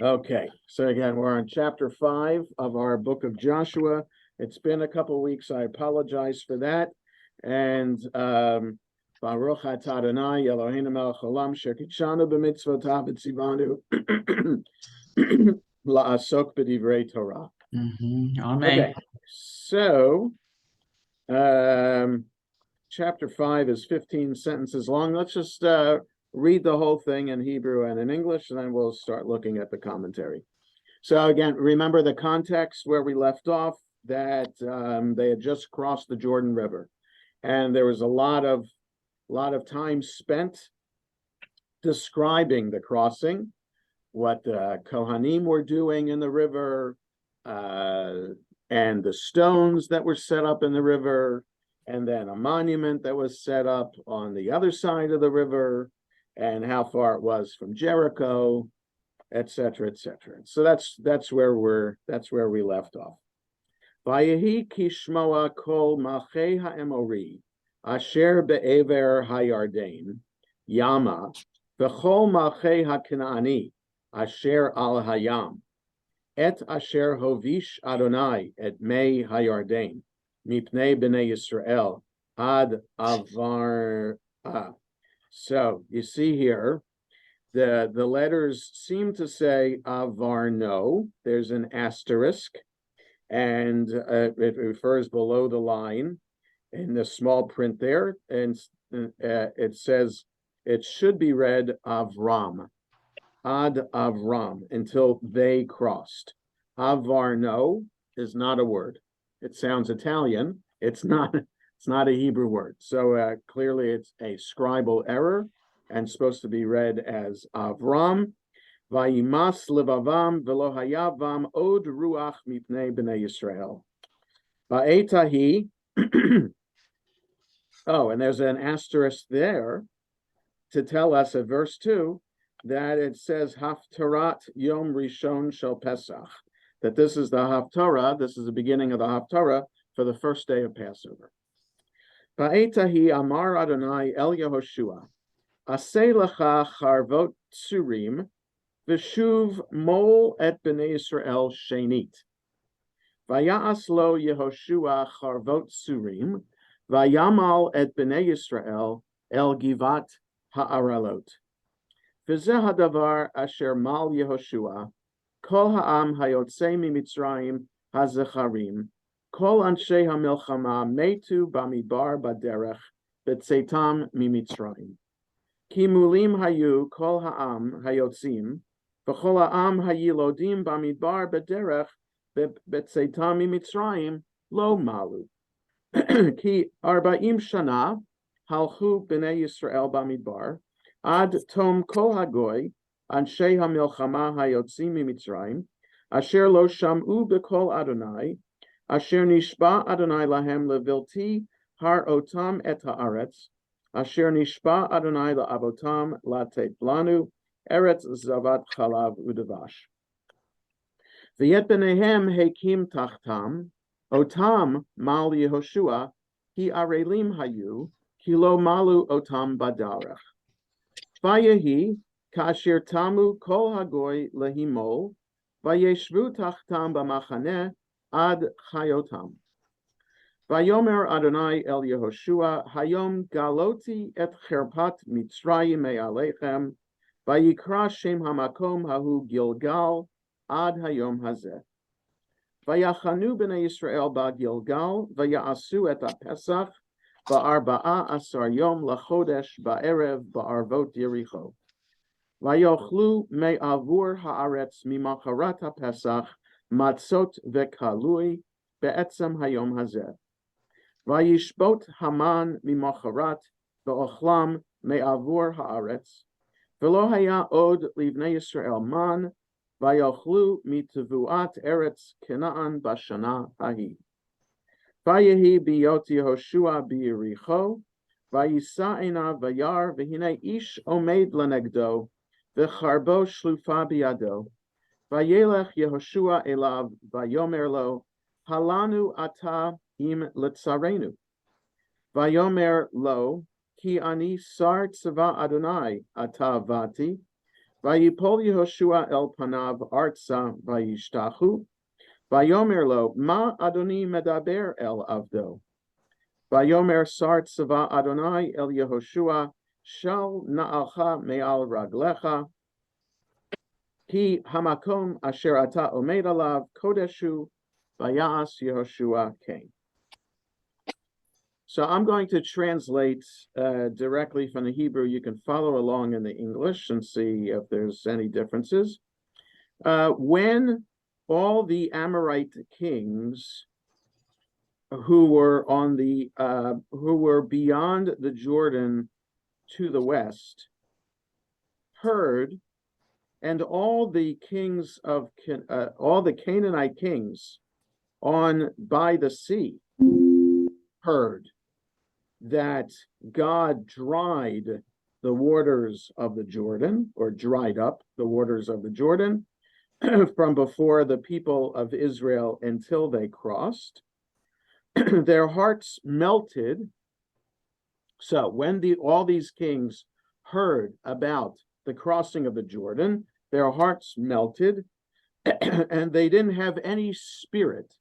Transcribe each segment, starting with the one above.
Okay, so again, we're on chapter 5 of our book of Joshua. It's been a couple of weeks. I apologize for that. And Baruch atah Adonai Eloheinu melech haolam asher kitshanu b'mitzvotav v'tzivanu la'asok b'divrei Torah. Amen. Okay, so chapter 5 is 15 sentences long. Let's just read the whole thing in Hebrew and in English, and then we'll start looking at the commentary. So again, remember the context where we left off, that they had just crossed the Jordan River, and there was a lot of time spent describing the crossing, what the Kohanim were doing in the river, and the stones that were set up in the river, and then a monument that was set up on the other side of the river, and how far it was from Jericho, etc., etc. So that's where we left off. Vayehi kishmoa kol malchei ha'emori asher be'ever hayarden yama v'chol malchei ha'knaani asher al hayam et asher hovish Adonai et mei hayarden mipnei b'nei Yisrael ad avar. So you see here, the letters seem to say avar no. There's an asterisk, and it refers below the line in the small print there, and it says it should be read Avram, ad Avram, until they crossed. Avar no is not a word. It sounds Italian. It's not a Hebrew word. So clearly it's a scribal error and supposed to be read as Avram. Vayimas levavam velo hayavam od ruach mipnei b'nei Yisrael. Ba'etahi. Oh, and there's an asterisk there to tell us at verse 2 that it says Haftarat Yom Rishon Shel Pesach, that this is the Haftarah, this is the beginning of the Haftarah for the first day of Passover. Ba'etahi Amar Adonai El Yehoshua, Aseh lecha charvot tsurim, v'shuv mol et b'nei Yisrael shenit. Vaya'as lo Yehoshua charvot tsurim, vayamal et b'nei Yisrael el givat ha'aralot. V'zeh hadavar asher mal Yehoshua, kol ha'am hayotzei mimitzrayim hazecharim, kol anshe ha'milchama metu bamidbar baderech b'tzeitam mimitzrayim. Ki mulim hayu kol ha'am hayotzim, v'chol ha'am hayilodim bamidbar b'derech b'tzeitam mimitzrayim lo malu. Ki arba'im shana halchu b'nei Yisrael bamidbar, ad tom kol hagoy anshe hamilchama hayotzim mimitzrayim, asher lo sham'u b'kol Adonai, asher nishba Adonai lahem levilti har otam et haaretz, asher nishba Adonai la'avotam latet lanu eretz zavat chalav udavash. V'yet b'nehem hekim tachtam otam mal Yehoshua ki arelim hayu ki lo malu otam badarech. Vayehi kasher tamu kol hagoy lehimol vayeshvu tachtam b'machaneh ad chayotam. Vayomer Adonai El Yehoshua Hayom galoti et cherpat Mitzrayim me'alechem vayikra shem hamakom hahu Gilgal ad hayom hazeh. Vayachanu b'nei Yisrael ba Gilgal vayaasu et haPesach ba'arba'a asar yom lachodesh ba'erev ba'arvot Yericho. Vayochlu me'avur haaretz mimacharat haPesach matzot ve'kalui be'etzem hayom hazeh. Vayishbot Haman mimacharat ve'ochlam me'avur haaretz v'lo haya od livnei Yisrael man vayochlu mitevuat eretz Canaan bashana hahi. Vayehi biyot Yehoshua biyericho vayisa einav vayar v'hinei ish omed lenegdo v'charbo shlufa biyado vayelech Yehoshua elav vayomer lo halanu ata im letzarenu. Vayomer lo ki ani sar tzava Adonai ata vati Vayipol Yehoshua el panav artsa vayishtachu. Vayomer lo, ma Adoni medaber el avdo. Vayomer sar tzava Adonai el Yehoshua, shal na'alcha me'al raglecha. Ki hamakom asher ata omed alav kodeshu, vayas Yehoshua came. So I'm going to translate directly from the Hebrew. You can follow along in the English and see if there's any differences. When all the Amorite kings who were beyond the Jordan to the west heard, and all the Canaanite kings by the sea heard that God dried the waters of the Jordan, or dried up the waters of the Jordan from before the people of Israel until they crossed. Their hearts melted. So when all these kings heard about the crossing of the Jordan, their hearts melted, and they didn't have any spirit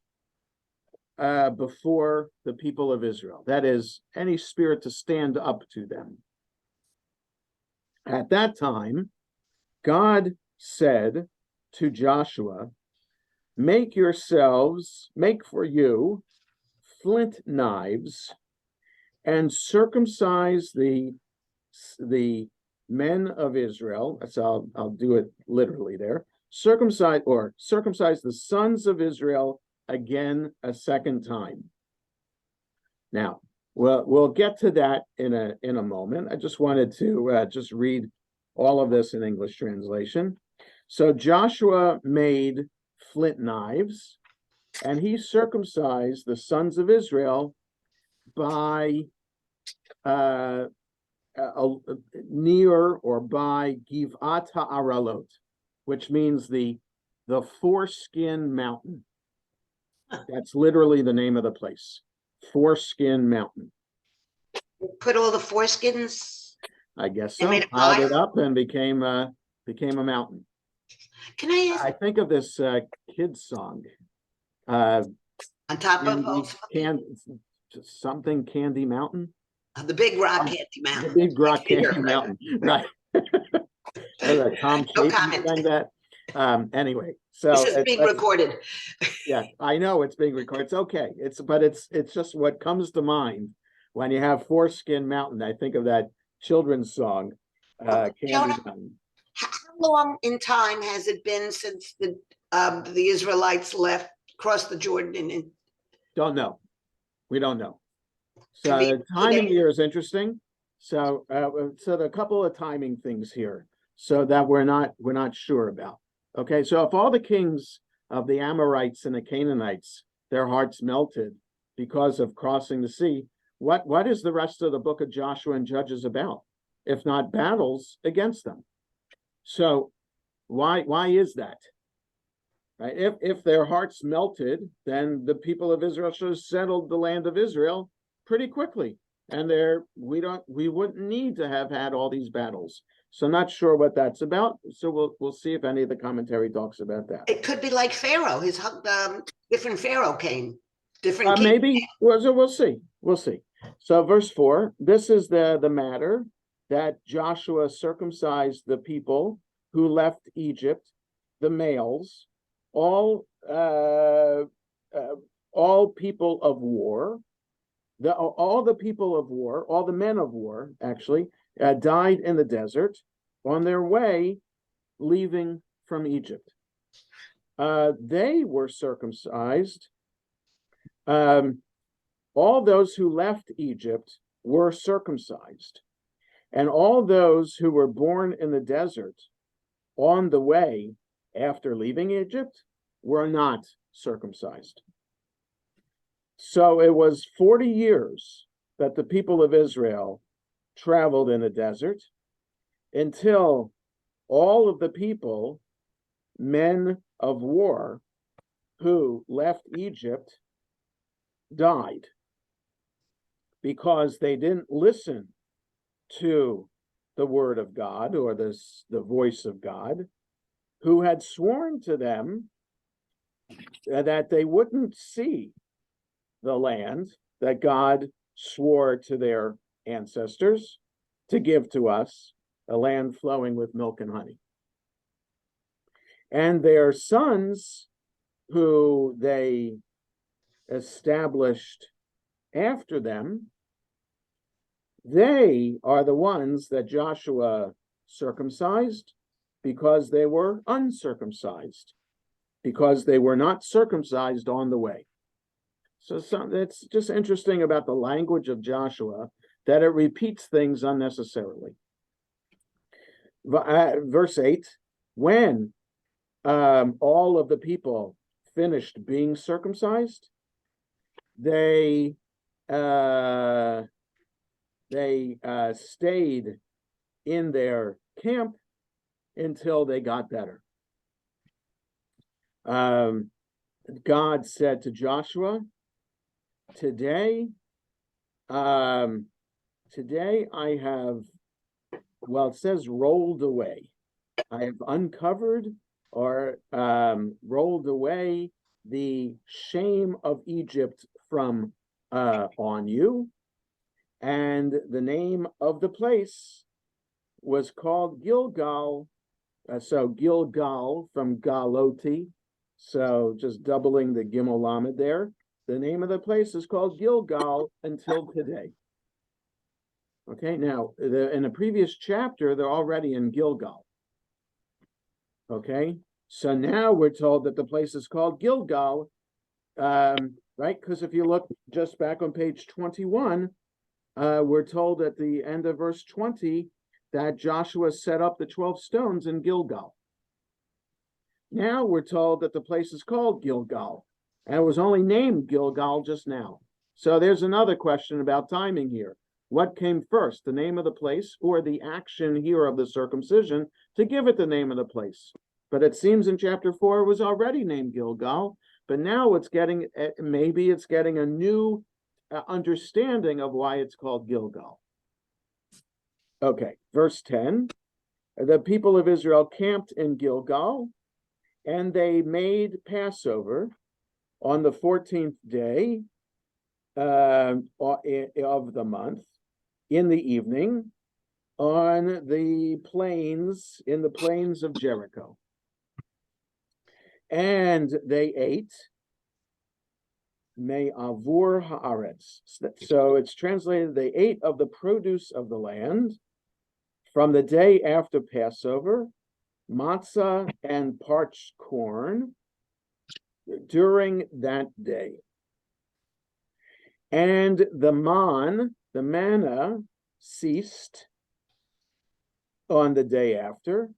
before the people of Israel. That is, any spirit to stand up to them. At that time, God said to Joshua, make for you flint knives, and circumcise the men of Israel. So I'll do it literally there. Circumcise the sons of Israel again a second time. Now, we'll get to that in a moment. I just wanted to just read all of this in English translation. So Joshua made flint knives, and he circumcised the sons of Israel by near or by Givat HaAralot, which means the foreskin mountain. That's literally the name of the place, Foreskin Mountain. Put all the foreskins? I guess so. Piled it up and became a mountain. Can I ask? I think of this kid's song. On top of something Candy Mountain. The Big Rock Candy Mountain. The Big Rock Candy Mountain, right? Tom Chaffee sang that. Anyway, so this is being recorded. Yeah, I know it's being recorded. It's okay. It's just what comes to mind when you have Foreskin Mountain. I think of that children's song, Candy Mountain. How long in time has it been since the Israelites crossed the Jordan? And don't know. We don't know. So the timing here is interesting. So there are a couple of timing things here, so that we're not sure about. Okay, so if all the kings of the Amorites and the Canaanites, their hearts melted because of crossing the sea, what is the rest of the book of Joshua and Judges about, if not battles against them? So why is that? Right? If their hearts melted, then the people of Israel should have settled the land of Israel pretty quickly, and we wouldn't need to have had all these battles. So not sure what that's about. So we'll see if any of the commentary talks about that. It could be like Pharaoh. His different Pharaoh came, different maybe. Well, so we'll see. So verse 4. This is the matter that Joshua circumcised the people who left Egypt, the males, all people of war. All the men of war, actually, died in the desert on their way leaving from Egypt. They were circumcised. All those who left Egypt were circumcised, and all those who were born in the desert on the way after leaving Egypt were not circumcised. So it was 40 years that the people of Israel traveled in the desert until all of the people, men of war, who left Egypt died because they didn't listen to the word of God, or the voice of God, who had sworn to them that they wouldn't see the land that God swore to their ancestors to give to us, a land flowing with milk and honey. And their sons, who they established after them, they are the ones that Joshua circumcised because they were uncircumcised, because they were not circumcised on the way. So it's just interesting about the language of Joshua, that it repeats things unnecessarily. Verse 8, when all of the people finished being circumcised, they stayed in their camp until they got better. God said to Joshua, today I have, well, it says rolled away. I have uncovered or rolled away the shame of Egypt from on you. And the name of the place was called Gilgal. So Gilgal from Galoti. So just doubling the Gimel Lamed there. The name of the place is called Gilgal until today. Okay, now in the previous chapter, they're already in Gilgal. Okay, so now we're told that the place is called Gilgal, right? Because if you look just back on page 21, we're told at the end of verse 20 that Joshua set up the 12 stones in Gilgal. Now we're told that the place is called Gilgal, and it was only named Gilgal just now. So there's another question about timing here. What came first, the name of the place or the action here of the circumcision to give it the name of the place? But it seems in chapter 4 it was already named Gilgal, but now it's getting, maybe it's getting a new understanding of why it's called Gilgal. Okay, verse 10, the people of Israel camped in Gilgal, and they made Passover on the 14th day of the month in the evening on the plains, in the plains of Jericho. And they ate me'avur haaretz. So it's translated, they ate of the produce of the land from the day after Passover, matzah and parched corn during that day. And the manna ceased on the day after,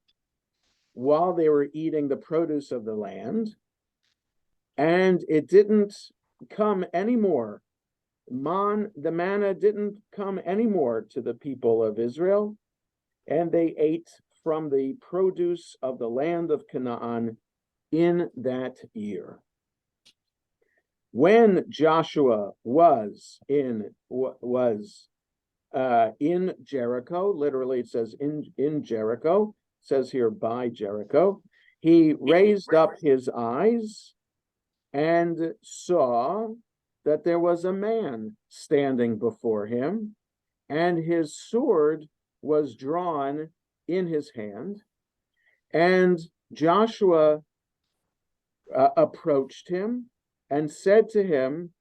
while they were eating the produce of the land, and it didn't come anymore. The manna didn't come anymore to the people of Israel, and they ate from the produce of the land of Canaan in that year. When Joshua was in Jericho, literally it says in Jericho, it says here by Jericho, he raised up his eyes and saw that there was a man standing before him, and his sword was drawn in his hand. And Joshua approached him and said to him,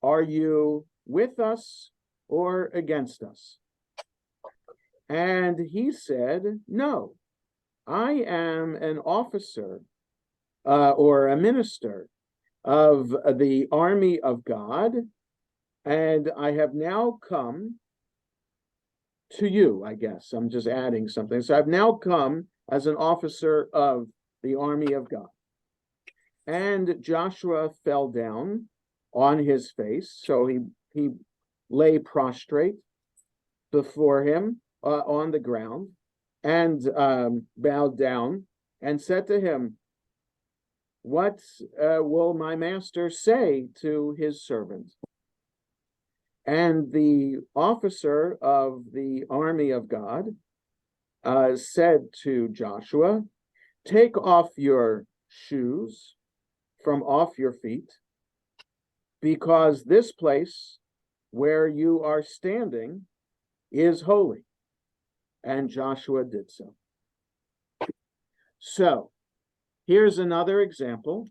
"Are you with us or against us?" And he said, "No, I am an officer or a minister of the army of God, and I have now come to you," I guess. I'm just adding something. So I've now come as an officer of the army of God. And Joshua fell down on his face. So he lay prostrate before him on the ground and bowed down and said to him, "What will my master say to his servant?" And the officer of the army of God said to Joshua, take off your shoes from off your feet, because this place where you are standing is holy. And Joshua did so. So here's another example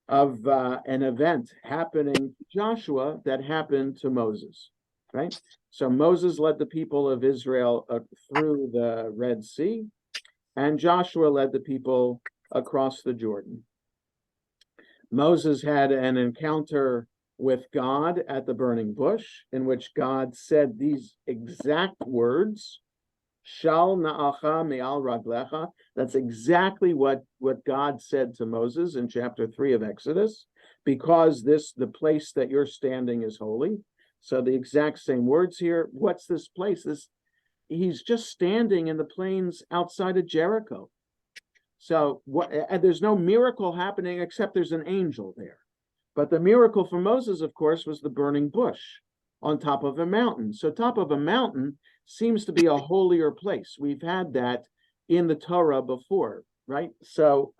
of an event happening to Joshua that happened to Moses, right? So Moses led the people of Israel through the Red Sea, and Joshua led the people across the Jordan. Moses had an encounter with God at the burning bush, in which God said these exact words, Shal na'acha me'al raglecha. That's exactly what God said to Moses in chapter 3 of Exodus, because the place that you're standing is holy. So the exact same words here. What's this place? He's just standing in the plains outside of Jericho. So and there's no miracle happening except there's an angel there. But the miracle for Moses, of course, was the burning bush on top of a mountain. So top of a mountain seems to be a holier place. We've had that in the Torah before, right? So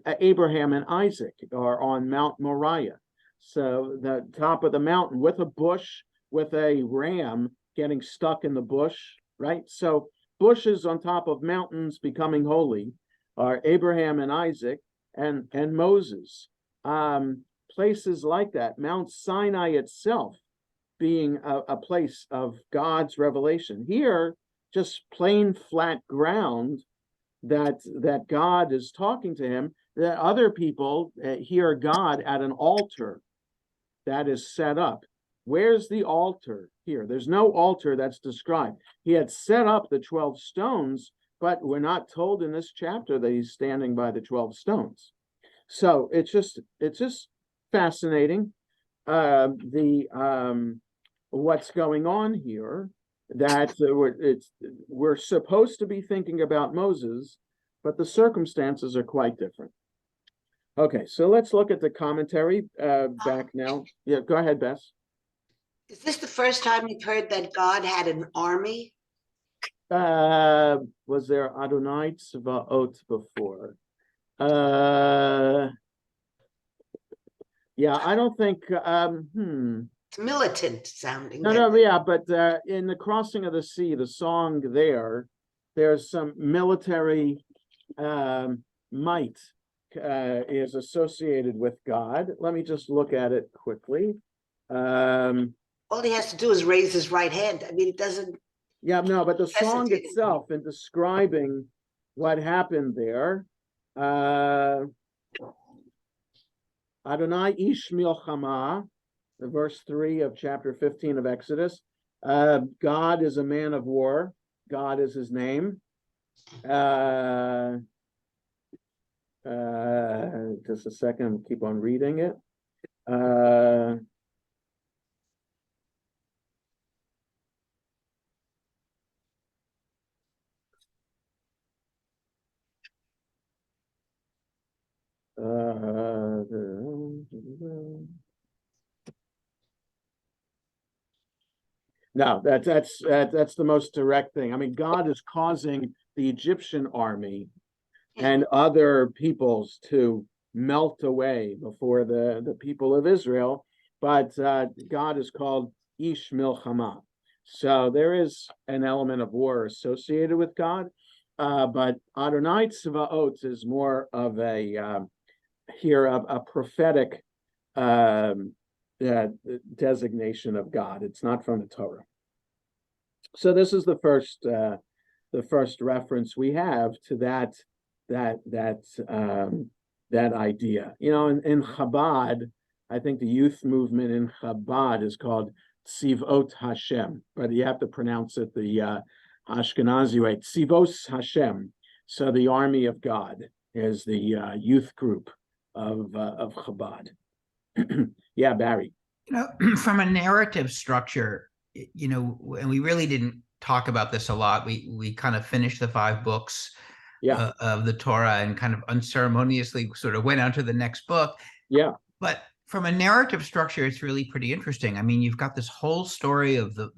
Abraham and Isaac are on Mount Moriah. So the top of the mountain with a bush, with a ram getting stuck in the bush, right? So bushes on top of mountains becoming holy are Abraham and Isaac and Moses. Places like that, Mount Sinai itself being a place of God's revelation. Here, just plain flat ground that God is talking to him, that other people hear God at an altar that is set up. Where's the altar here? There's no altar that's described. He had set up the 12 stones, but we're not told in this chapter that he's standing by the 12 stones. So it's just fascinating. What's going on here, that we're supposed to be thinking about Moses, but the circumstances are quite different. Okay, so let's look at the commentary back now. Yeah, go ahead, Bess. Is this the first time you've heard that God had an army? Was there Adonai Tzvaot before? Yeah, I don't think. It's militant sounding. No, yeah, but in the Crossing of the Sea, the song there's some military might is associated with God. Let me just look at it quickly. All he has to do is raise his right hand. I mean, it doesn't. Yeah, no, but the song itself, in describing what happened there, Adonai ish milchama, verse 3 of chapter 15 of Exodus. God is a man of war. God is his name. Just a second, keep on reading it. No, that's the most direct thing. I mean, God is causing the Egyptian army and other peoples to melt away before the people of Israel, but God is called Ish Milchama. So there is an element of war associated with God, but Adonai Tzvaot is more of a prophetic designation of God. It's not from the Torah. So this is the first reference we have to that idea. You know, in Chabad, I think the youth movement in Chabad is called Tzivot Hashem, but you have to pronounce it the Ashkenazi way, Tzivos Hashem. So the army of God is the youth group of Chabad. Yeah, Barry. You know, from a narrative structure, you know, and we really didn't talk about this a lot. We kind of finished the 5 books of the Torah and kind of unceremoniously sort of went on to the next book. Yeah. But from a narrative structure, it's really pretty interesting. I mean, you've got this whole story of the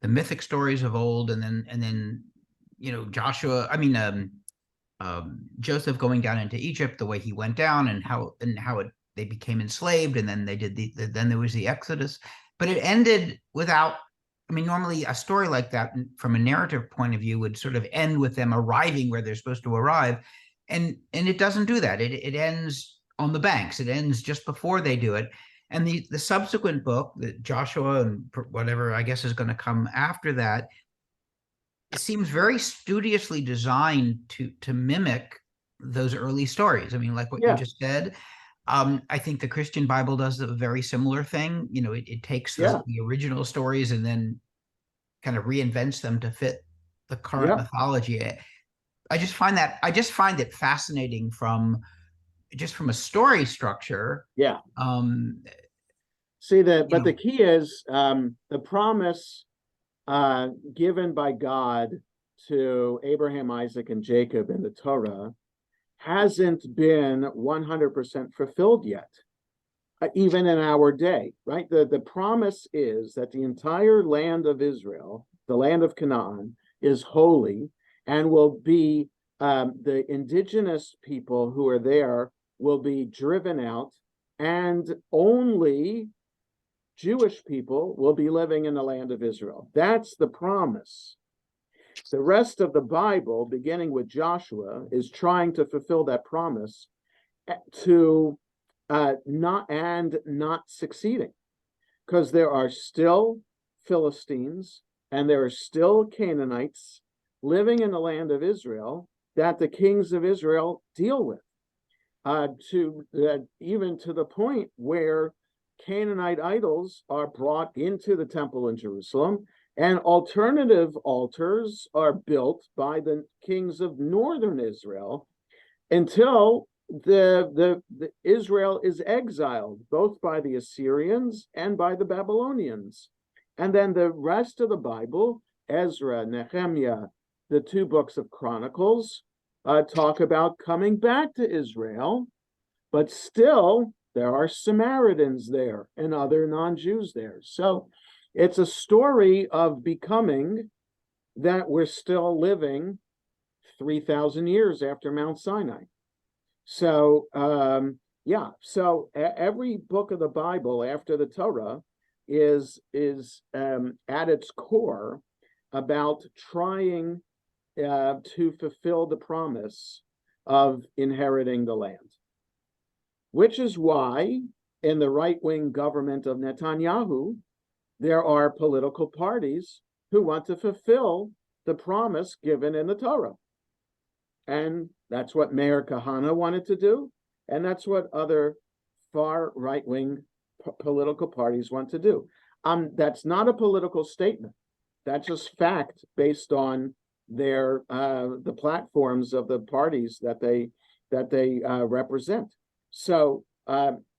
mythic stories of old, and then Joshua, I mean Joseph going down into Egypt, the way he went down, and how they became enslaved, and then they did then there was the Exodus. But it ended without, I mean, normally a story like that from a narrative point of view would sort of end with them arriving where they're supposed to arrive. And it doesn't do that. It ends on the banks. It ends just before they do it. And the subsequent book, that Joshua and whatever I guess is going to come after that, it seems very studiously designed to mimic those early stories. I mean, like what you just said. I think the Christian Bible does a very similar thing. It takes the original stories and then kind of reinvents them to fit the current mythology. I just find it fascinating from a story structure. Yeah. See that, but the key is the promise given by God to Abraham, Isaac, and Jacob in the Torah hasn't been 100% fulfilled yet, even in our day, right? The promise is that the entire land of Israel, the land of Canaan, is holy and will be, the indigenous people who are there will be driven out, and only Jewish people will be living in the land of Israel. That's the promise. The rest of the Bible, beginning with Joshua, is trying to fulfill that promise to not succeeding, because there are still Philistines and there are still Canaanites living in the land of Israel that the kings of Israel deal with, even to the point where Canaanite idols are brought into the temple in Jerusalem, and alternative altars are built by the kings of northern Israel until the Israel is exiled both by the Assyrians and by the Babylonians. And then the rest of the Bible, Ezra, Nehemiah, the 2 books of Chronicles, talk about coming back to Israel, but still there are Samaritans there and other non-Jews there. So it's a story of becoming that we're still living 3,000 years after Mount Sinai. So, so every book of the Bible after the Torah is at its core about trying to fulfill the promise of inheriting the land, which is why in the right-wing government of Netanyahu, there are political parties who want to fulfill the promise given in the Torah. And that's what Meir Kahane wanted to do, and that's what other far right-wing political parties want to do. That's not a political statement. That's just fact based on their the platforms of the parties that they represent. So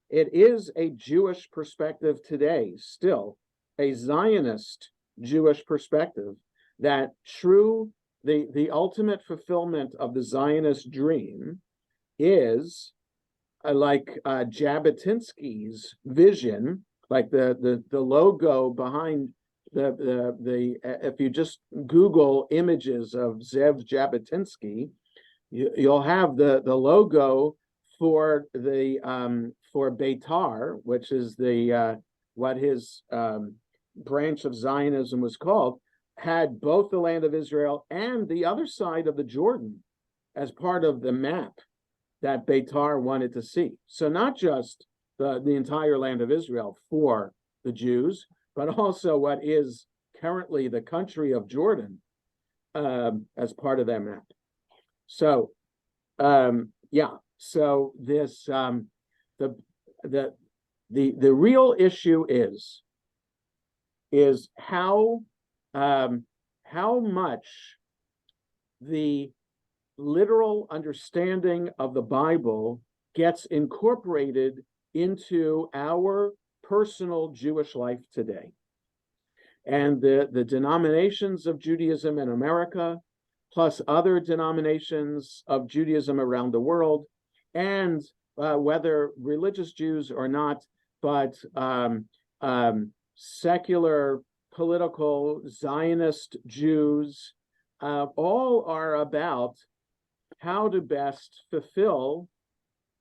it is a Jewish perspective today, still a Zionist Jewish perspective, that the ultimate fulfillment of the Zionist dream is like Jabotinsky's vision, like the logo behind the if you just Google images of Zev Jabotinsky, you'll have the logo for the for Beitar, which is the what his branch of Zionism was called, had both the land of Israel and the other side of the Jordan as part of the map that Beitar wanted to see. So not just the entire land of Israel for the Jews, but also what is currently the country of Jordan as part of that map. So so this the real issue is how much the literal understanding of the Bible gets incorporated into our personal Jewish life today. And the denominations of Judaism in America, plus other denominations of Judaism around the world, and whether religious Jews or not, but secular political Zionist Jews, all are about how to best fulfill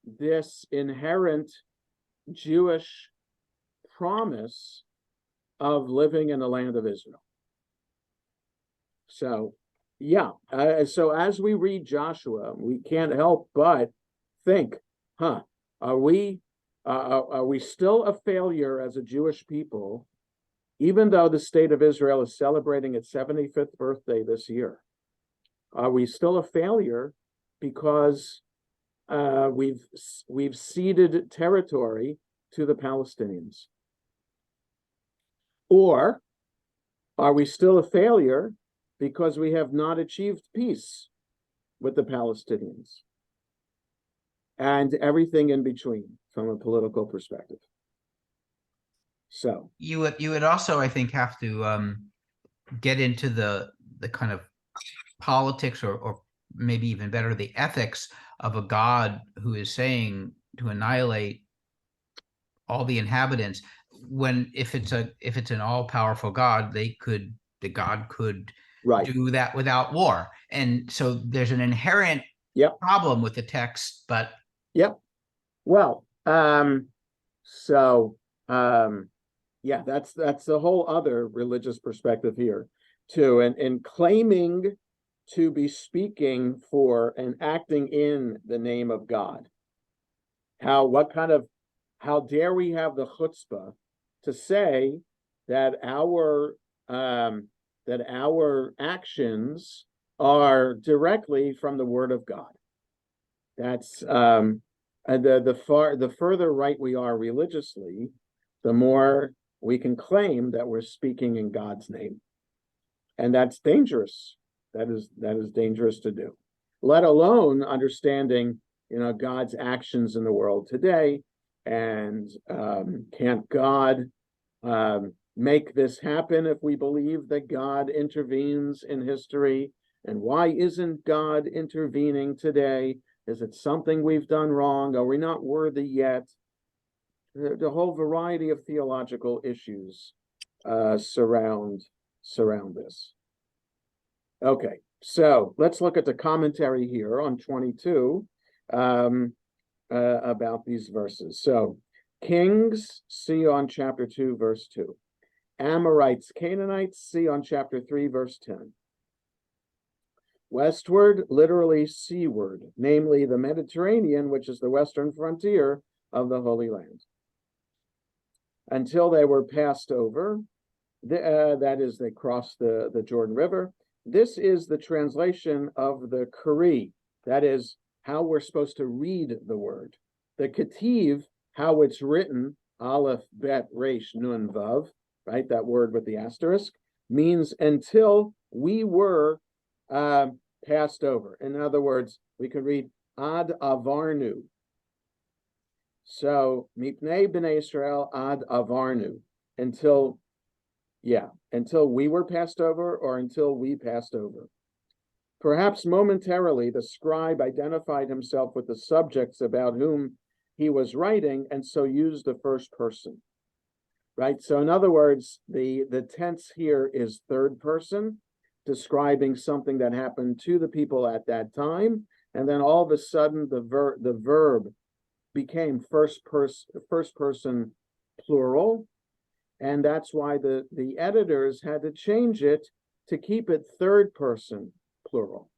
this inherent Jewish promise of living in the land of Israel. So, yeah, so as we read Joshua, we can't help but think, are we still a failure as a Jewish people, even though the state of Israel is celebrating its 75th birthday this year? Are we still a failure because we've ceded territory to the Palestinians? Or are we still a failure because we have not achieved peace with the Palestinians? And everything in between from a political perspective. So you would also, I think, have to get into the kind of politics or maybe even better, the ethics of a God who is saying to annihilate all the inhabitants, when if it's an all-powerful God, the God could do that without war. And so there's an inherent problem with the text, but well, yeah, that's the whole other religious perspective here too. And claiming to be speaking for and acting in the name of God. How dare we have the chutzpah to say that our actions are directly from the word of God? That's the further right we are religiously, the more we can claim that we're speaking in God's name. And that's dangerous. That is dangerous to do, let alone understanding, God's actions in the world today. And can't God make this happen if we believe that God intervenes in history? And why isn't God intervening today? Is it something we've done wrong? Are we not worthy yet? The whole variety of theological issues surround this. Okay, so let's look at the commentary here on 22 about these verses. So, Kings, see on chapter 2, verse 2. Amorites, Canaanites, see on chapter 3, verse 10. Westward, literally seaward, namely the Mediterranean, which is the western frontier of the Holy Land. Until they were passed over, that is, they crossed the Jordan River. This is the translation of the Kari, that is, how we're supposed to read the word. The Ketiv, how it's written, Aleph, Bet, Resh, Nun, Vav, right, that word with the asterisk, means until we were passed over. In other words, we could read Ad Avarnu. So, Mipnei B'nai Israel Ad Avarnu, until we were passed over or until we passed over. Perhaps momentarily, the scribe identified himself with the subjects about whom he was writing, and so used the first person, right? So in other words, the tense here is third person, describing something that happened to the people at that time, and then all of a sudden the verb became first person plural, and that's why the editors had to change it to keep it third person plural.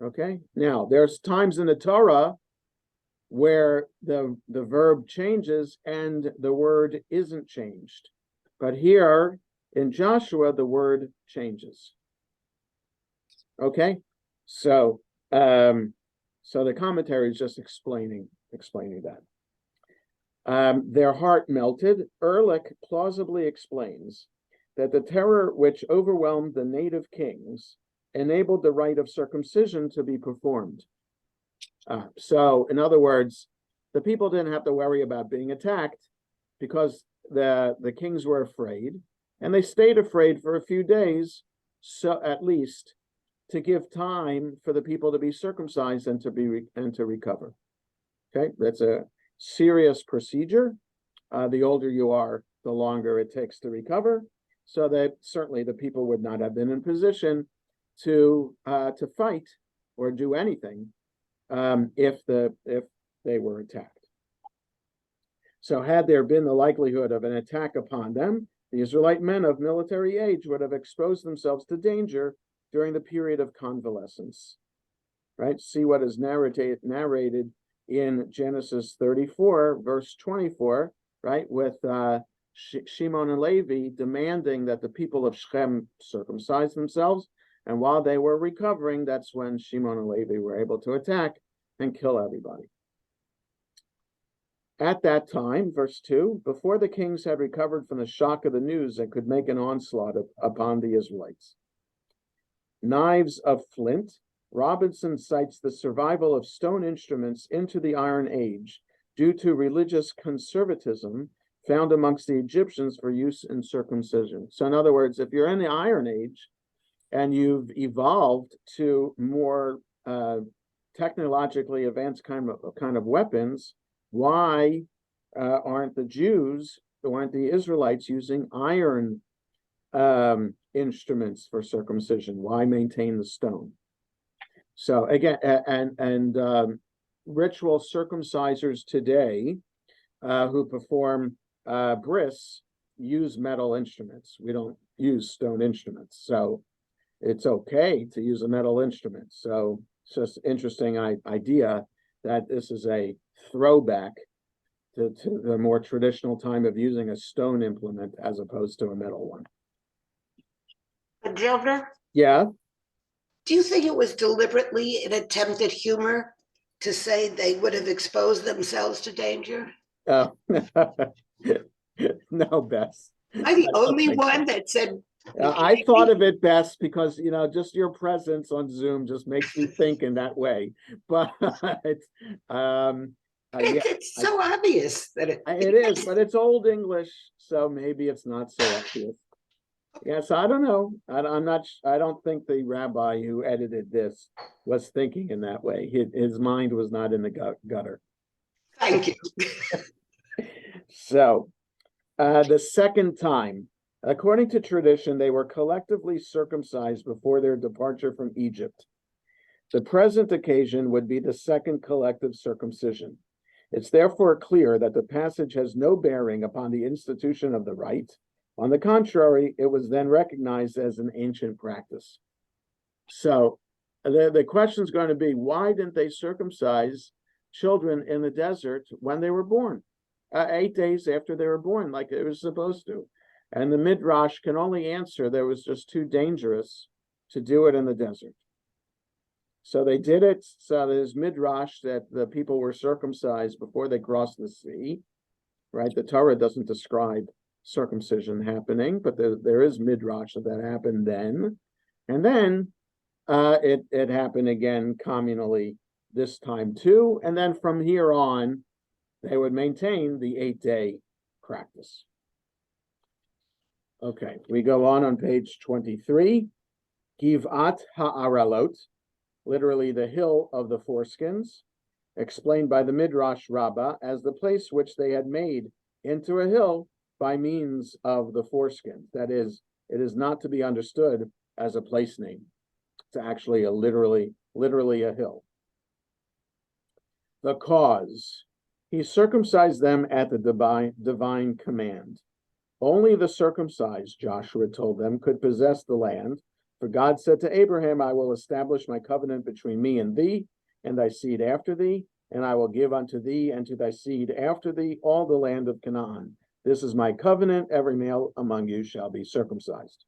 Okay, now there's times in the Torah where the verb changes and the word isn't changed, but here in Joshua the word changes. Okay, so the commentary is just explaining that. Their heart melted. Ehrlich plausibly explains that the terror which overwhelmed the native kings enabled the rite of circumcision to be performed. So, in other words, the people didn't have to worry about being attacked because the kings were afraid, and they stayed afraid for a few days, so at least to give time for the people to be circumcised and to recover. Okay, that's a serious procedure. The older you are, the longer it takes to recover. So that certainly the people would not have been in position to fight or do anything if they were attacked. So had there been the likelihood of an attack upon them, the Israelite men of military age would have exposed themselves to danger during the period of convalescence. Right? See what is narrated in Genesis 34, verse 24, right? With Shimon and Levi demanding that the people of Shechem circumcise themselves. And while they were recovering, that's when Shimon and Levi were able to attack and kill everybody. At that time, verse 2, before the kings had recovered from the shock of the news and could make an onslaught upon the Israelites. Knives of flint. Robinson cites the survival of stone instruments into the Iron Age due to religious conservatism found amongst the Egyptians for use in circumcision. So in other words, if you're in the Iron Age and you've evolved to more technologically advanced kind of weapons, why aren't the Israelites using iron instruments for circumcision? Why maintain the stone? So again, ritual circumcisers today who perform bris use metal instruments. We don't use stone instruments, so it's okay to use a metal instrument. So it's just an interesting idea that this is a throwback to the more traditional time of using a stone implement as opposed to a metal one. Governor, Yeah. do you think it was deliberately an attempt at humor to say they would have exposed themselves to danger? No, Bess. Am I the only one that said? I thought of it best because, just your presence on Zoom just makes me think in that way. But It's so obvious that it is, but it's Old English, so maybe it's not so obvious. Yes, I don't know. I don't think the rabbi who edited this was thinking in that way. His mind was not in the gutter. Thank you. So, the second time, according to tradition, they were collectively circumcised before their departure from Egypt. The present occasion would be the second collective circumcision. It's therefore clear that the passage has no bearing upon the institution of the rite. On the contrary, it was then recognized as an ancient practice. So the question is going to be, why didn't they circumcise children in the desert when they were born? 8 days after they were born, like it was supposed to. And the Midrash can only answer that it was just too dangerous to do it in the desert. So they did it. So there's Midrash that the people were circumcised before they crossed the sea, right? The Torah doesn't describe circumcision happening, but there is Midrash that happened then. And then it happened again communally this time too. And then from here on, they would maintain the 8-day practice. Okay, we go on page 23. Givat ha'aralot, literally the hill of the foreskins, explained by the Midrash Rabbah as the place which they had made into a hill by means of the foreskin. That is, it is not to be understood as a place name. It's actually literally a hill. The cause. He circumcised them at the divine command. Only the circumcised, Joshua told them, could possess the land. For God said to Abraham, I will establish my covenant between me and thee, and thy seed after thee, and I will give unto thee and to thy seed after thee all the land of Canaan. This is my covenant, every male among you shall be circumcised.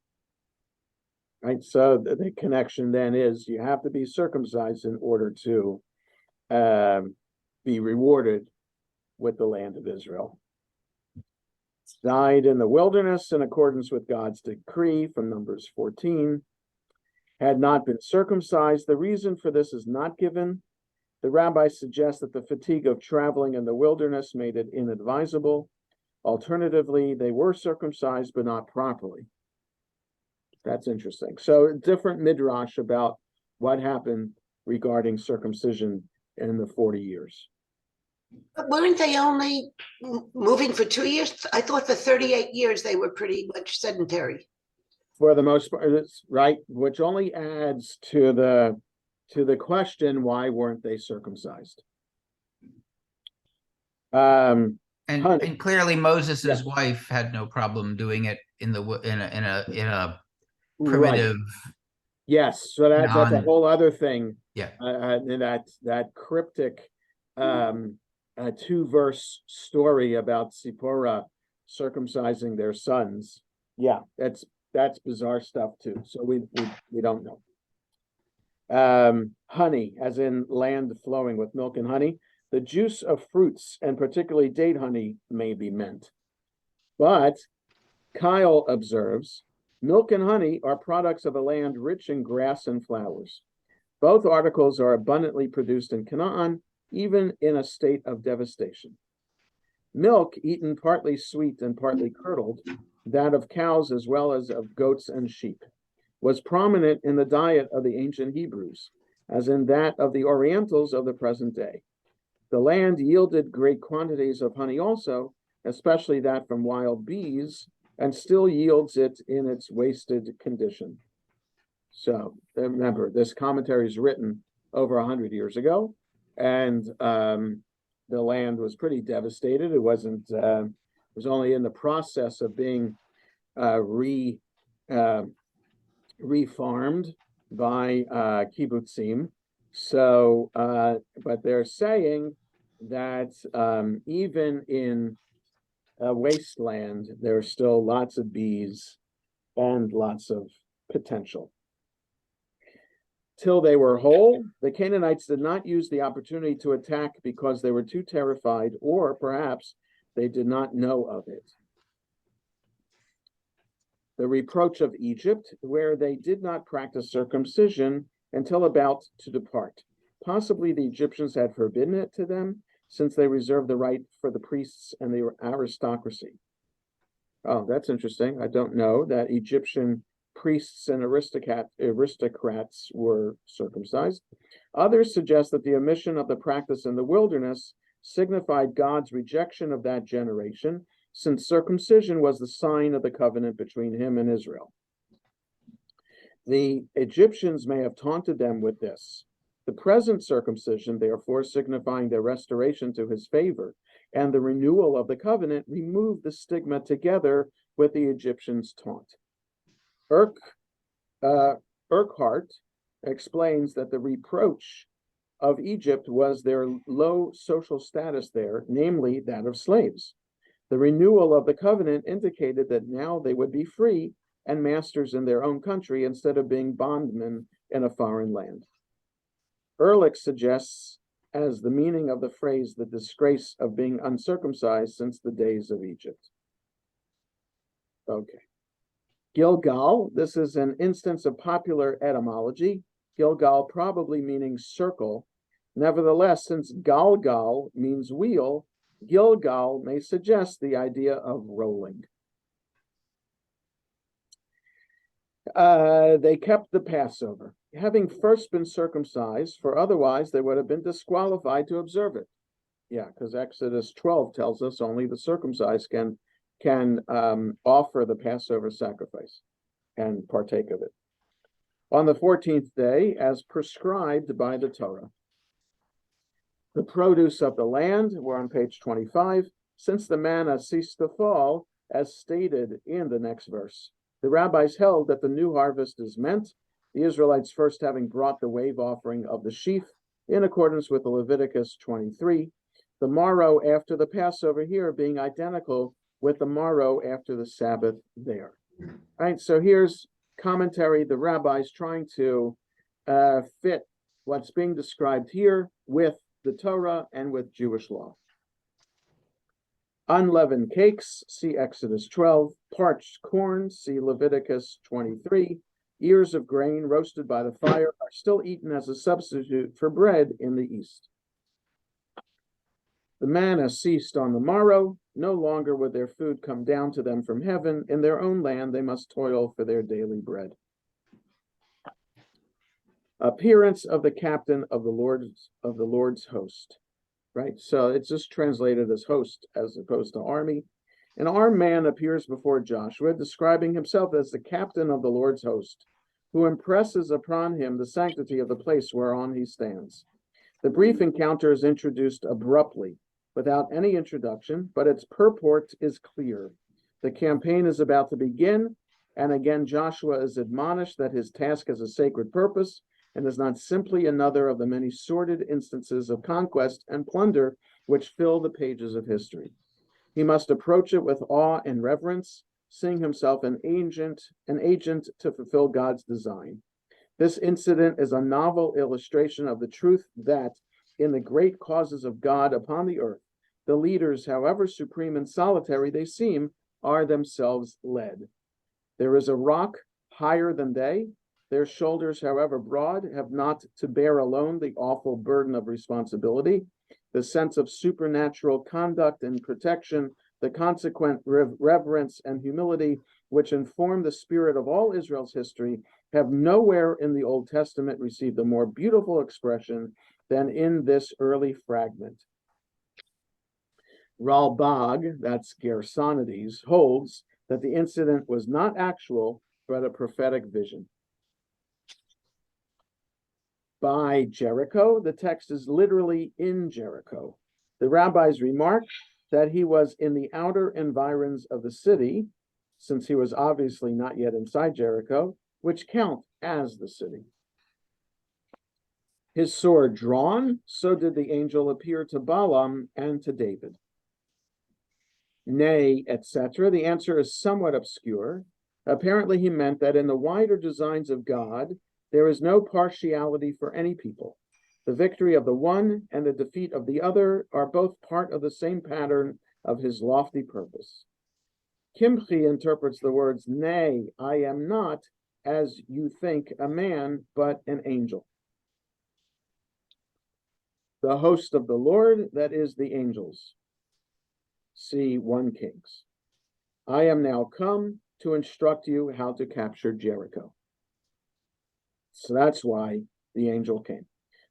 Right, so the connection then is you have to be circumcised in order to be rewarded with the land of Israel. Died in the wilderness in accordance with God's decree from Numbers 14. Had not been circumcised. The reason for this is not given. The rabbi suggests that the fatigue of traveling in the wilderness made it inadvisable. Alternatively, they were circumcised, but not properly. That's interesting. So different midrash about what happened regarding circumcision in the 40 years. But weren't they only moving for 2 years? I thought for 38 years they were pretty much sedentary. For the most part, it's right, which only adds to the question, why weren't they circumcised? And Honey. and clearly Moses's Yeah. wife had no problem doing it in a Right. primitive Yes, so that's a non whole other thing. yeah. That cryptic 2-verse story about Zipporah circumcising their sons. Yeah, that's bizarre stuff too. So we don't know. Honey, as in land flowing with milk and honey. The juice of fruits, and particularly date honey, may be meant. But Kyle observes, milk and honey are products of a land rich in grass and flowers. Both articles are abundantly produced in Canaan, even in a state of devastation. Milk, eaten partly sweet and partly curdled, that of cows as well as of goats and sheep, was prominent in the diet of the ancient Hebrews, as in that of the Orientals of the present day. The land yielded great quantities of honey also, especially that from wild bees, and still yields it in its wasted condition. So remember, this commentary is written over 100 years ago, and the land was pretty devastated. It wasn't. It was only in the process of being reformed by kibbutzim. So, but they're saying that even in a wasteland, there are still lots of bees and lots of potential. Till they were whole, the Canaanites did not use the opportunity to attack because they were too terrified, or perhaps they did not know of it. The reproach of Egypt, where they did not practice circumcision until about to depart. Possibly the Egyptians had forbidden it to them, since they reserved the right for the priests and the aristocracy. Oh, that's interesting. I don't know that Egyptian priests and aristocrats were circumcised. Others suggest that the omission of the practice in the wilderness signified God's rejection of that generation, since circumcision was the sign of the covenant between him and Israel. The Egyptians may have taunted them with this. The present circumcision, therefore, signifying their restoration to his favor and the renewal of the covenant, removed the stigma together with the Egyptians' taunt. Urquhart explains that the reproach of Egypt was their low social status there, namely that of slaves. The renewal of the covenant indicated that now they would be free and masters in their own country instead of being bondmen in a foreign land. Ehrlich suggests as the meaning of the phrase the disgrace of being uncircumcised since the days of Egypt. Okay. Gilgal, this is an instance of popular etymology. Gilgal probably meaning circle. Nevertheless, since Galgal means wheel, Gilgal may suggest the idea of rolling. They kept the Passover, having first been circumcised, for otherwise they would have been disqualified to observe it. Yeah, because Exodus 12 tells us only the circumcised can offer the Passover sacrifice and partake of it. On the 14th day, as prescribed by the Torah. The produce of the land, we're on page 25, since the manna ceased to fall, as stated in the next verse. The rabbis held that the new harvest is meant, the Israelites first having brought the wave offering of the sheaf in accordance with the Leviticus 23, the morrow after the Passover here being identical with the morrow after the Sabbath there. All right, so here's commentary, the rabbis trying to fit what's being described here with the Torah and with Jewish law. Unleavened cakes, see Exodus 12. Parched corn, see Leviticus 23. Ears of grain roasted by the fire are still eaten as a substitute for bread in the East. The manna ceased on the morrow. No longer would their food come down to them from heaven. In their own land, they must toil for their daily bread. Appearance of the captain of the Lord's host. right? So it's just translated as host as opposed to army. An armed man appears before Joshua, describing himself as the captain of the Lord's host, who impresses upon him the sanctity of the place whereon he stands. The brief encounter is introduced abruptly, without any introduction, but its purport is clear. The campaign is about to begin, and again Joshua is admonished that his task has a sacred purpose and is not simply another of the many sordid instances of conquest and plunder which fill the pages of history. He must approach it with awe and reverence, seeing himself an agent to fulfill God's design. This incident is a novel illustration of the truth that, in the great causes of God upon the earth, the leaders, however supreme and solitary they seem, are themselves led. There is a rock higher than they. Their shoulders, however broad, have not to bear alone the awful burden of responsibility. The sense of supernatural conduct and protection, the consequent reverence and humility which inform the spirit of all Israel's history, have nowhere in the Old Testament received a more beautiful expression than in this early fragment. Ralbag, that's Gersonides, holds that the incident was not actual, but a prophetic vision. By Jericho, the text is literally in Jericho. The rabbis remark that he was in the outer environs of the city, since he was obviously not yet inside Jericho, which count as the city. His sword drawn, so did the angel appear to Balaam and to David. Nay, etc. The answer is somewhat obscure. Apparently he meant that in the wider designs of God, there is no partiality for any people. The victory of the one and the defeat of the other are both part of the same pattern of his lofty purpose. Kimchi interprets the words, nay, I am not, as you think, a man, but an angel. The host of the Lord, that is the angels. See 1 Kings. I am now come to instruct you how to capture Jericho. So that's why the angel came.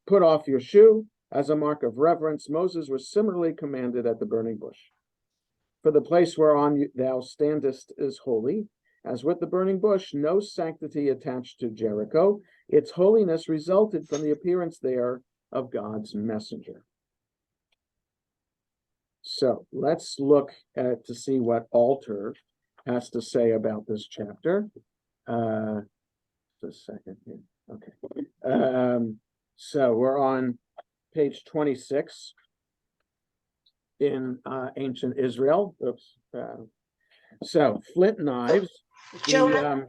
Put off your shoe. As a mark of reverence, Moses was similarly commanded at the burning bush. For the place whereon thou standest is holy. As with the burning bush, no sanctity attached to Jericho. Its holiness resulted from the appearance there of God's messenger. So let's look at to see what Alter has to say about this chapter. Just a second here. Okay. So we're on page 26 in ancient Israel. Oops. So flint knives. Jonah,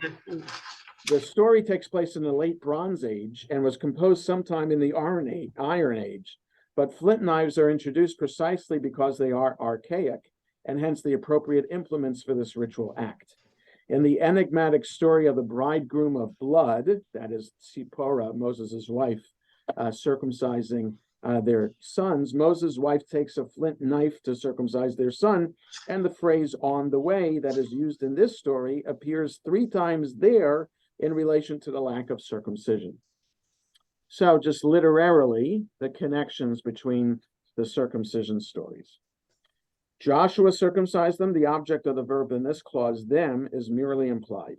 The story takes place in the late Bronze Age and was composed sometime in the Iron Age. But flint knives are introduced precisely because they are archaic and hence the appropriate implements for this ritual act. In the enigmatic story of the bridegroom of blood, that is Tzipporah, Moses' wife, circumcising their sons, Moses' wife takes a flint knife to circumcise their son, and the phrase on the way that is used in this story appears 3 times there in relation to the lack of circumcision. So just literarily, the connections between the circumcision stories. Joshua circumcised them. The object of the verb in this clause, them, is merely implied.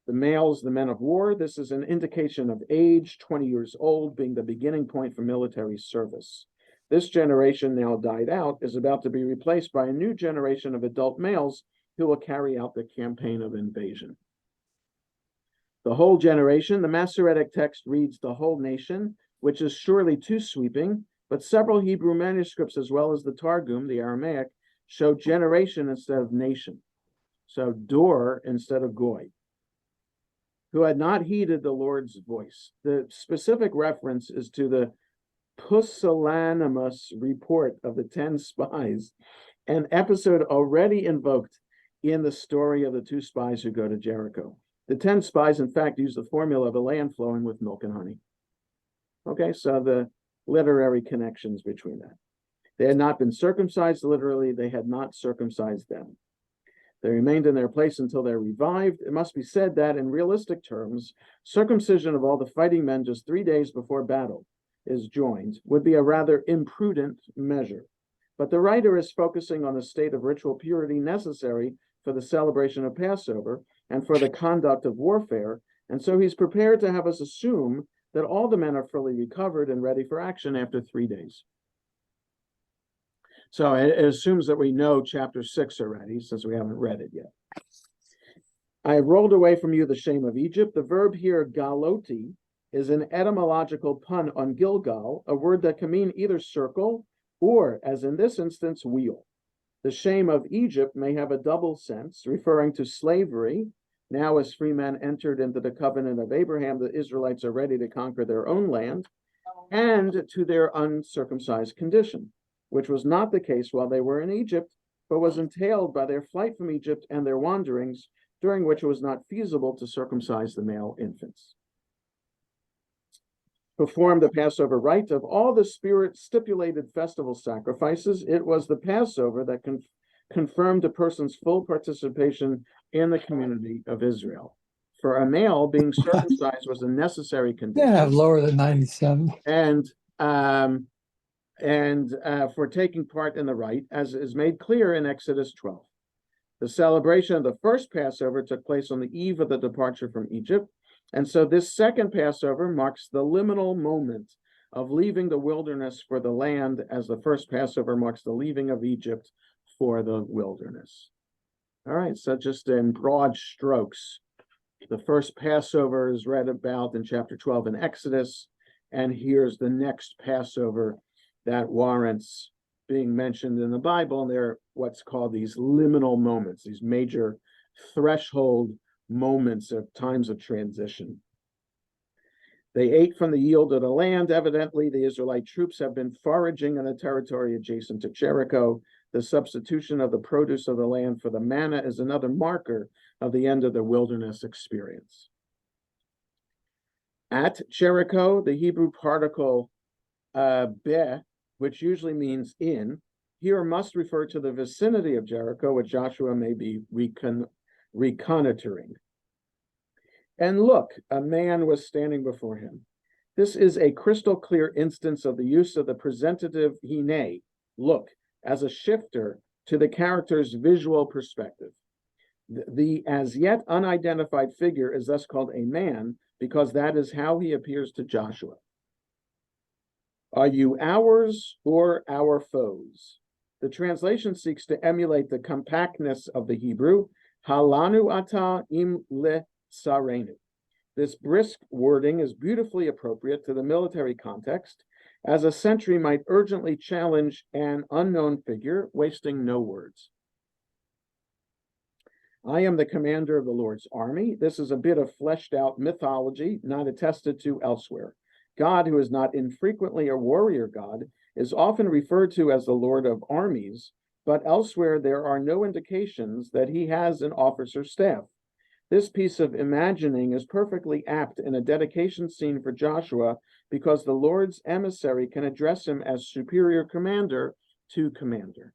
The males, the men of war, this is an indication of age, 20 years old being the beginning point for military service. This generation, now died out, is about to be replaced by a new generation of adult males who will carry out the campaign of invasion. The whole generation, the Masoretic text reads the whole nation, which is surely too sweeping, but several Hebrew manuscripts, as well as the Targum, the Aramaic, show generation instead of nation. So dor instead of goy, who had not heeded the Lord's voice. The specific reference is to the pusillanimous report of the 10 spies, an episode already invoked in the story of the 2 spies who go to Jericho. The 10 spies, in fact, use the formula of a land flowing with milk and honey. Okay, so the literary connections between that. They had not been circumcised literally, they had not circumcised them. They remained in their place until they're revived. It must be said that in realistic terms, circumcision of all the fighting men just 3 days before battle, is joined would be a rather imprudent measure. But the writer is focusing on the state of ritual purity necessary for the celebration of Passover and for the conduct of warfare, and so he's prepared to have us assume that all the men are fully recovered and ready for action after 3 days. So it assumes that we know chapter 6 already, since we haven't read it yet. I have rolled away from you the shame of Egypt. The verb here, galoti, is an etymological pun on Gilgal, a word that can mean either circle or, as in this instance, wheel. The shame of Egypt may have a double sense, referring to slavery. Now, as free men entered into the covenant of Abraham, the Israelites are ready to conquer their own land, and to their uncircumcised condition, which was not the case while they were in Egypt, but was entailed by their flight from Egypt and their wanderings, during which it was not feasible to circumcise the male infants. Perform the Passover rite. Of all the Spirit-stipulated festival sacrifices, it was the Passover that confirmed a person's full participation in the community of Israel. For a male, being circumcised was a necessary condition. Yeah, lower than 97. And for taking part in the rite, as is made clear in Exodus 12. The celebration of the first Passover took place on the eve of the departure from Egypt, and so this second Passover marks the liminal moment of leaving the wilderness for the land, as the first Passover marks the leaving of Egypt for the wilderness. All right, so just in broad strokes, the first Passover is read about in chapter 12 in Exodus, and here's the next Passover that warrants being mentioned in the Bible, and they're what's called these liminal moments, these major threshold moments of times of transition. They ate from the yield of the land. Evidently, the Israelite troops have been foraging in the territory adjacent to Jericho. The substitution of the produce of the land for the manna is another marker of the end of the wilderness experience. At Jericho, the Hebrew particle beh, which usually means in, here must refer to the vicinity of Jericho, which Joshua may be reconnoitering. And look, a man was standing before him. This is a crystal clear instance of the use of the presentative hine, look, as a shifter to the character's visual perspective. The as yet unidentified figure is thus called a man because that is how he appears to Joshua. Are you ours or our foes? The translation seeks to emulate the compactness of the Hebrew, halanu ata im le sarenu. This brisk wording is beautifully appropriate to the military context, as a sentry might urgently challenge an unknown figure, wasting no words. I am the commander of the Lord's army. This is a bit of fleshed out mythology, not attested to elsewhere. God, who is not infrequently a warrior god, is often referred to as the Lord of armies, but elsewhere there are no indications that he has an officer's staff. This piece of imagining is perfectly apt in a dedication scene for Joshua because the Lord's emissary can address him as superior commander to commander.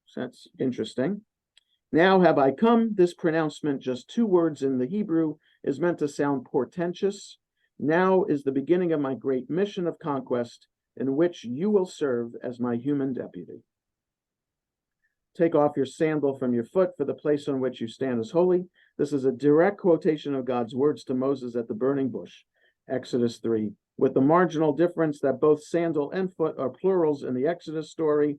So that's interesting. Now have I come. This pronouncement, just 2 words in the Hebrew, is meant to sound portentous. Now is the beginning of my great mission of conquest, in which you will serve as my human deputy. Take off your sandal from your foot, for the place on which you stand is holy. This is a direct quotation of God's words to Moses at the burning bush, Exodus 3, with the marginal difference that both sandal and foot are plurals in the Exodus story.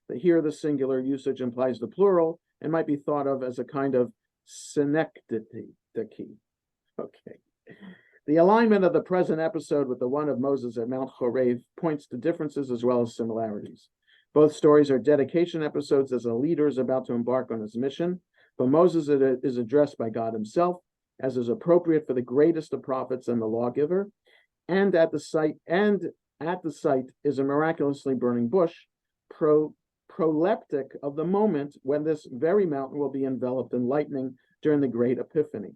But here the singular usage implies the plural and might be thought of as a kind of synecdoche. Okay. The alignment of the present episode with the one of Moses at Mount Horeb points to differences as well as similarities. Both stories are dedication episodes as a leader is about to embark on his mission, but Moses is addressed by God himself, as is appropriate for the greatest of prophets and the lawgiver, and at the site is a miraculously burning bush, proleptic of the moment when this very mountain will be enveloped in lightning during the great Epiphany.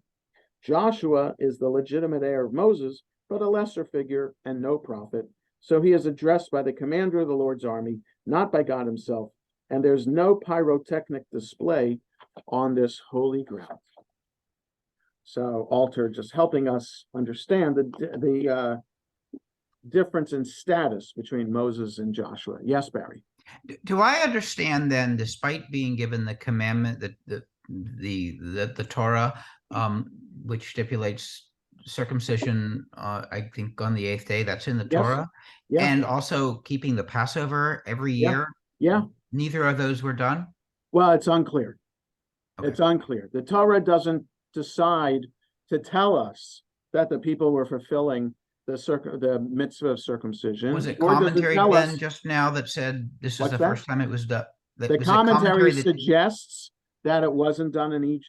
Joshua is the legitimate heir of Moses, but a lesser figure and no prophet. So he is addressed by the commander of the Lord's army, not by God himself, and there's no pyrotechnic display on this holy ground. So Alter just helping us understand the difference in status between Moses and Joshua. Yes, Barry. Do I understand then, despite being given the commandment that the Torah, which stipulates circumcision, I think on the 8th day, that's in the Yes. Torah, Yeah. and also keeping the Passover every year? Yeah. Neither of those were done? Well, it's unclear. Okay. It's unclear. The Torah doesn't decide to tell us that the people were fulfilling the mitzvah of circumcision. Was it Or does commentary tell then us- just now that said this is What's the that? first time it was done? The commentary suggests that it wasn't done in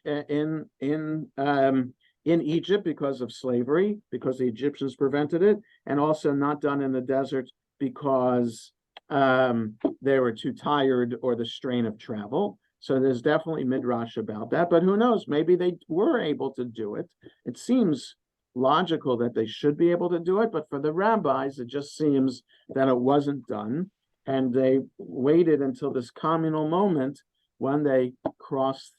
Egypt because of slavery, because the Egyptians prevented it, and also not done in the desert because they were too tired or the strain of travel. So there's definitely midrash about that, but who knows? Maybe they were able to do it. It seems logical that they should be able to do it, but for the rabbis, it just seems that it wasn't done. And they waited until this communal moment when they crossed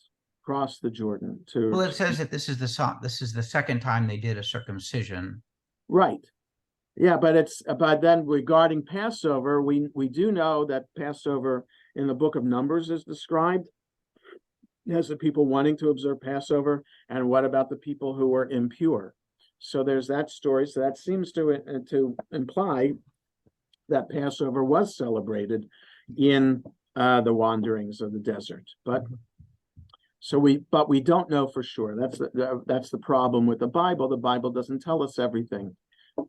the Jordan to. Well, it says that this is the second time they did a circumcision. Right. Yeah, but then regarding Passover, we do know that Passover in the book of Numbers is described as the people wanting to observe Passover, and what about the people who were impure? So there's that story. So that seems to imply that Passover was celebrated in the wanderings of the desert. But we don't know for sure. That's the problem with the Bible. The Bible doesn't tell us everything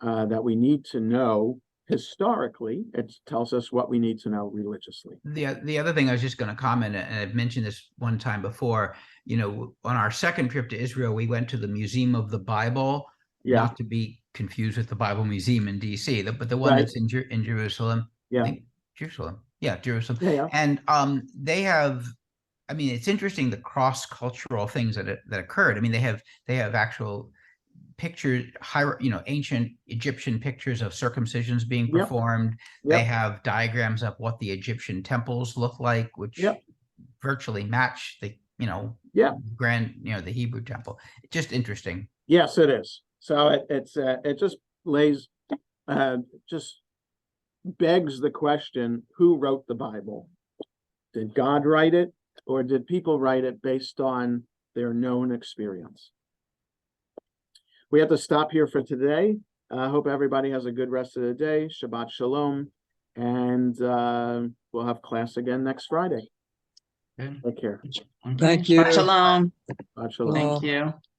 that we need to know historically. It tells us what we need to know religiously. The other thing I was just going to comment, and I've mentioned this one time before, on our second trip to Israel, we went to the Museum of the Bible, not to be confused with the Bible Museum in DC, but the one that's in Jerusalem. Yeah. Jerusalem. Yeah, Jerusalem. Yeah. And they have, I mean, it's interesting the cross-cultural things that occurred. I mean, they have actual pictures, ancient Egyptian pictures of circumcisions being performed. Yep. They have diagrams of what the Egyptian temples look like, which virtually match the, the Hebrew temple. Just interesting. Yes, it is. So it just just begs the question, who wrote the Bible? Did God write it, or did people write it based on their known experience? We have to stop here for today. I hope everybody has a good rest of the day. Shabbat Shalom. And we'll have class again next Friday. Okay. Take care. Okay. Thank you. Shalom. Shabbat Shalom. Thank you.